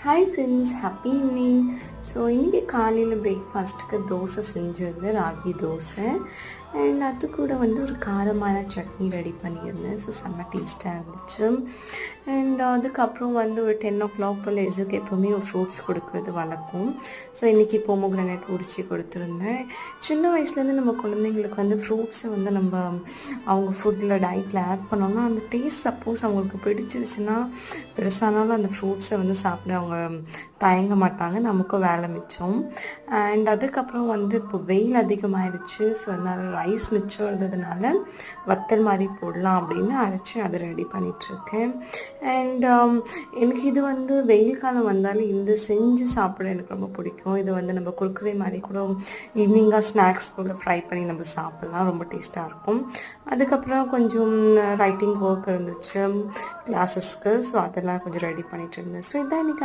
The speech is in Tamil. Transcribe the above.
Hi friends, happy evening. So இன்றைக்கி காலையில் பிரேக்ஃபாஸ்ட்டுக்கு தோசை செஞ்சுருந்தேன், ராகி தோசை. அண்ட் அது கூட ஒரு காரமான சட்னி ரெடி பண்ணியிருந்தேன். ஸோ செம்ம டேஸ்ட்டாக இருந்துச்சு. அண்ட் அதுக்கப்புறம் ஒரு 10 o'clock போல் எதுக்கு எப்போவுமே ஃப்ரூட்ஸ் கொடுக்குறது வழக்கம். ஸோ இன்றைக்கி பொமோகிரானேட் உரிச்சு கொடுத்துருந்தேன். சின்ன வயசுலேருந்து நம்ம குழந்தைங்களுக்கு ஃப்ரூட்ஸை நம்ம அவங்க ஃபுட்டில் டயட்டில் ஆட் பண்ணோம்னா அந்த டேஸ்ட் சப்போஸ் அவங்களுக்கு பிடிச்சிருச்சுன்னா பெருசானாலும் அந்த ஃப்ரூட்ஸை சாப்பிட அவங்க தயங்க மாட்டாங்க. நமக்கும் வேலை மிச்சம். அண்ட் அதுக்கப்புறம் இப்போ வெயில் அதிகமாகிடுச்சு. ஸோ அதனால் ரைஸ் மிச்சம் இருந்ததுனால வத்தல் மாதிரி போடலாம் அப்படின்னு அரைச்சி அதை ரெடி பண்ணிகிட்ருக்கேன். அண்ட் எனக்கு இது வெயில் காலம் வந்தாலும் இந்த செஞ்சு சாப்பிட எனக்கு ரொம்ப பிடிக்கும். இது நம்ம குறுக்குறே மாதிரி கூட ஈவினிங்காக ஸ்நாக்ஸ் போல் ஃப்ரை பண்ணி நம்ம சாப்பிட்லாம், ரொம்ப டேஸ்ட்டாக இருக்கும். அதுக்கப்புறம் கொஞ்சம் ரைட்டிங் ஒர்க் இருந்துச்சு கிளாஸஸ்க்கு. ஸோ அதெல்லாம் கொஞ்சம் ரெடி பண்ணிகிட்டு இருந்தேன். ஸோ இதான் இன்றைக்கி